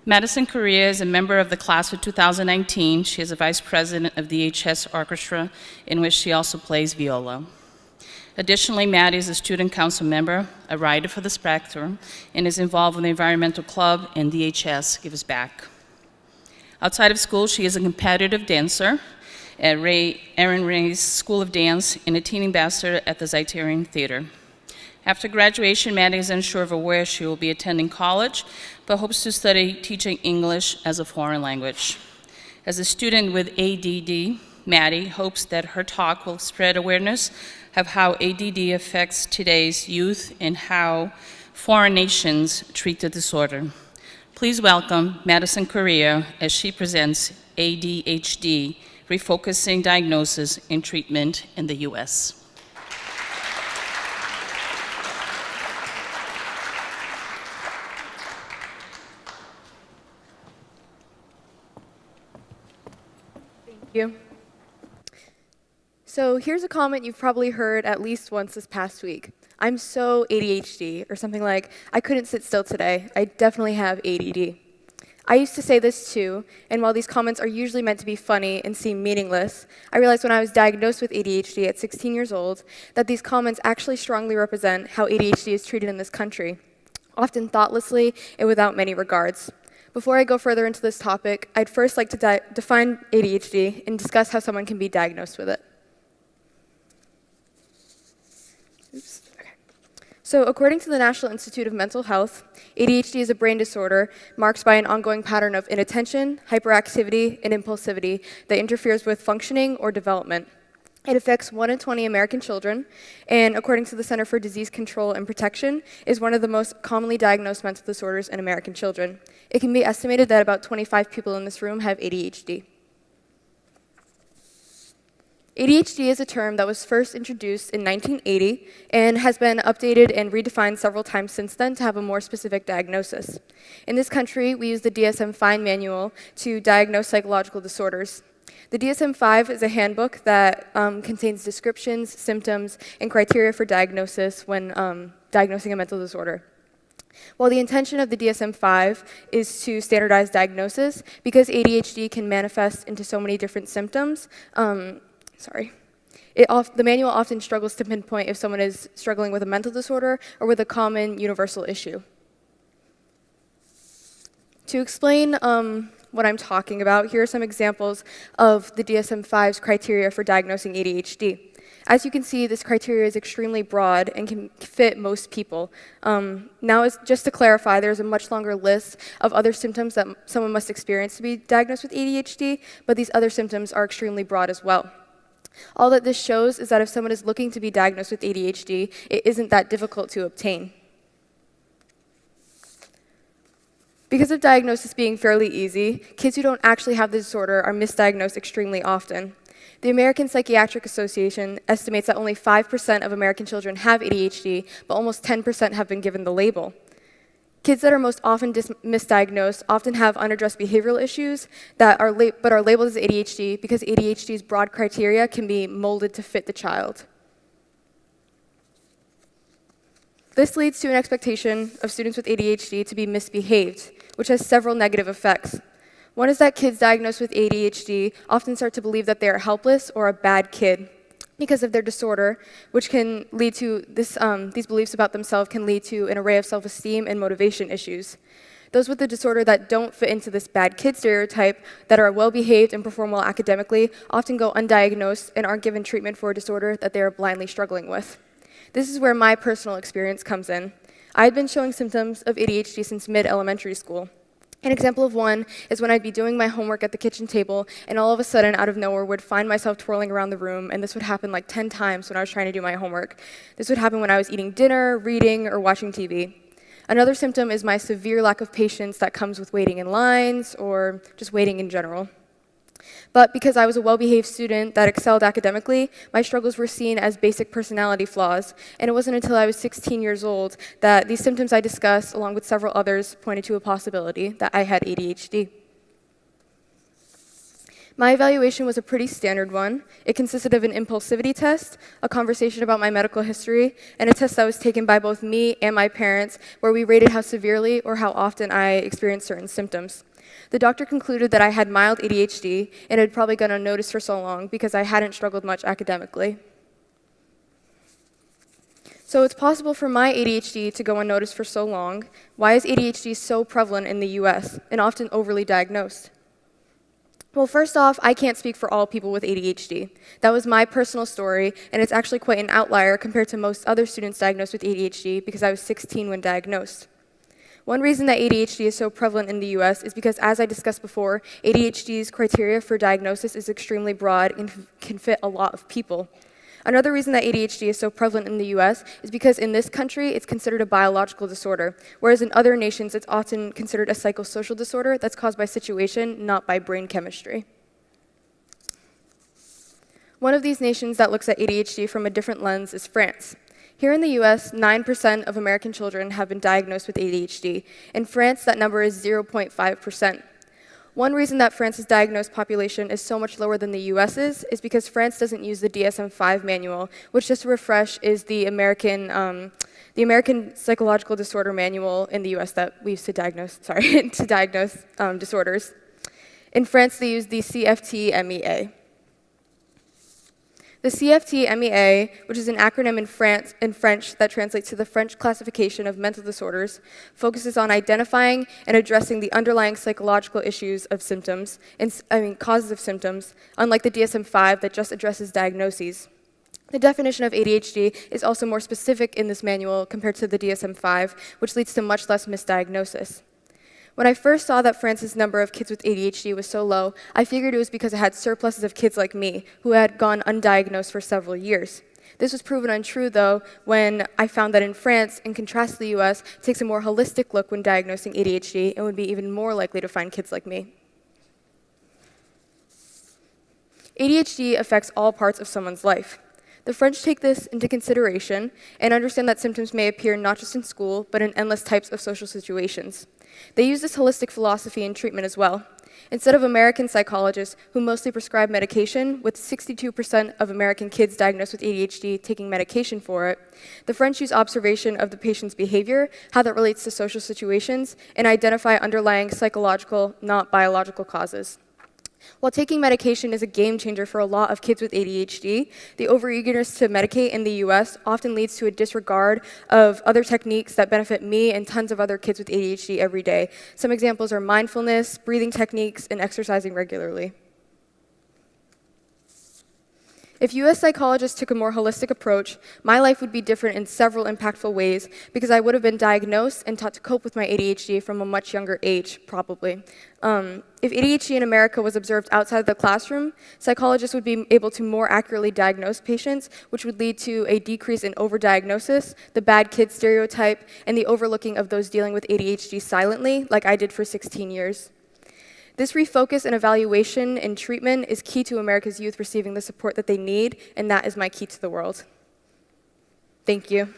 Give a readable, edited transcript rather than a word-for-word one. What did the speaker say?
Madison Correia is a member of the class of 2019. She is a vice president of the HS Orchestra, in which she also plays viola. Additionally, Maddie is a student council member, a writer for the Spectrum, and is involved with the Environmental Club and DHS Gives Back. Outside of school, she is a competitive dancer at Aaron Ray's School of Dance and a teen ambassador at the Zeitarian Theater. After graduation, Maddie is unsure of where she will be attending college, but hopes to study teaching English as a foreign language. As a student with ADD, Maddie hopes that her talk will spread awareness of how ADD affects today's youth and how foreign nations treat the disorder. Please welcome Madison Correia as she presents ADHD, Refocusing Diagnosis and Treatment in the U.S. You. So here's a comment you've probably heard at least once this past week. I'm so ADHD, or something like, I couldn't sit still today. I definitely have ADD. I used to say this too, and while these comments are usually meant to be funny and seem meaningless, I realized when I was diagnosed with ADHD at 16 years old that these comments actually strongly represent how ADHD is treated in this country, often thoughtlessly and without many regards. Before I go further into this topic, I'd first like to define ADHD and discuss how someone can be diagnosed with it. Okay. So according to the National Institute of Mental Health, ADHD is a brain disorder marked by an ongoing pattern of inattention, hyperactivity, and impulsivity that interferes with functioning or development. It affects 1 in 20 American children, and according to the Center for Disease Control and Protection, is one of the most commonly diagnosed mental disorders in American children. It can be estimated that about 25 people in this room have ADHD. ADHD is a term that was first introduced in 1980 and has been updated and redefined several times since then to have a more specific diagnosis. In this country, we use the Dsm-5 Manual to diagnose psychological disorders. The Dsm-5 is a handbook that contains descriptions, symptoms, and criteria for diagnosis when diagnosing a mental disorder. While the intention of the Dsm-5 is to standardize diagnosis, because ADHD can manifest into so many different symptoms, the manual often struggles to pinpoint if someone is struggling with a mental disorder or with a common universal issue. To explain what I'm talking about, here are some examples of the Dsm-5's criteria for diagnosing ADHD. As you can see, this criteria is extremely broad and can fit most people. Just to clarify, there's a much longer list of other symptoms that someone must experience to be diagnosed with ADHD, but these other symptoms are extremely broad as well. All that this shows is that if someone is looking to be diagnosed with ADHD, it isn't that difficult to obtain. Because of diagnosis being fairly easy, kids who don't actually have the disorder are misdiagnosed extremely often. The American Psychiatric Association estimates that only 5% of American children have ADHD, but almost 10% have been given the label. Kids that are most often misdiagnosed often have unaddressed behavioral issues but are labeled as ADHD because ADHD's broad criteria can be molded to fit the child. This leads to an expectation of students with ADHD to be misbehaved, which has several negative effects. One is that kids diagnosed with ADHD often start to believe that they are helpless or a bad kid because of their disorder, which can lead to these beliefs about themselves can lead to an array of self-esteem and motivation issues. Those with the disorder that don't fit into this bad kid stereotype, that are well-behaved and perform well academically, often go undiagnosed and aren't given treatment for a disorder that they are blindly struggling with. This is where my personal experience comes in. I had been showing symptoms of ADHD since mid-elementary school. An example of one is when I'd be doing my homework at the kitchen table, and all of a sudden, out of nowhere, would find myself twirling around the room, and this would happen like 10 times when I was trying to do my homework. This would happen when I was eating dinner, reading, or watching TV. Another symptom is my severe lack of patience that comes with waiting in lines, or just waiting in general. But because I was a well-behaved student that excelled academically, my struggles were seen as basic personality flaws, and it wasn't until I was 16 years old that these symptoms I discussed, along with several others, pointed to a possibility that I had ADHD. My evaluation was a pretty standard one. It consisted of an impulsivity test, a conversation about my medical history, and a test that was taken by both me and my parents where we rated how severely or how often I experienced certain symptoms. The doctor concluded that I had mild ADHD and had probably gone unnoticed for so long because I hadn't struggled much academically. So it's possible for my ADHD to go unnoticed for so long. Why is ADHD so prevalent in the US and often overly diagnosed? Well, first off, I can't speak for all people with ADHD. That was my personal story, and it's actually quite an outlier compared to most other students diagnosed with ADHD because I was 16 when diagnosed. One reason that ADHD is so prevalent in the US is because, as I discussed before, ADHD's criteria for diagnosis is extremely broad and can fit a lot of people. Another reason that ADHD is so prevalent in the US is because in this country, it's considered a biological disorder, whereas in other nations, it's often considered a psychosocial disorder that's caused by situation, not by brain chemistry. One of these nations that looks at ADHD from a different lens is France. Here in the US, 9% of American children have been diagnosed with ADHD. In France, that number is 0.5%. One reason that France's diagnosed population is so much lower than the US's is because France doesn't use the Dsm-5 Manual, which, just to refresh, is the American Psychological Disorder Manual in the US that we use to diagnose, disorders. In France, they use the CFT-MEA. The CFT-MEA, which is an acronym in French that translates to the French Classification of Mental Disorders, focuses on identifying and addressing the underlying psychological issues of symptoms, causes of symptoms, unlike the Dsm-5 that just addresses diagnoses. The definition of ADHD is also more specific in this manual compared to the Dsm-5, which leads to much less misdiagnosis. When I first saw that France's number of kids with ADHD was so low, I figured it was because it had surpluses of kids like me, who had gone undiagnosed for several years. This was proven untrue, though, when I found that in France, in contrast to the US, takes a more holistic look when diagnosing ADHD and would be even more likely to find kids like me. ADHD affects all parts of someone's life. The French take this into consideration and understand that symptoms may appear not just in school, but in endless types of social situations. They use this holistic philosophy in treatment as well. Instead of American psychologists, who mostly prescribe medication, with 62% of American kids diagnosed with ADHD taking medication for it, the French use observation of the patient's behavior, how that relates to social situations, and identify underlying psychological, not biological causes. While taking medication is a game changer for a lot of kids with ADHD, the overeagerness to medicate in the US often leads to a disregard of other techniques that benefit me and tons of other kids with ADHD every day. Some examples are mindfulness, breathing techniques, and exercising regularly. If US psychologists took a more holistic approach, my life would be different in several impactful ways because I would have been diagnosed and taught to cope with my ADHD from a much younger age, probably. If ADHD in America was observed outside of the classroom, psychologists would be able to more accurately diagnose patients, which would lead to a decrease in overdiagnosis, the bad kid stereotype, and the overlooking of those dealing with ADHD silently, like I did for 16 years. This refocus and evaluation and treatment is key to America's youth receiving the support that they need, and that is my key to the world. Thank you.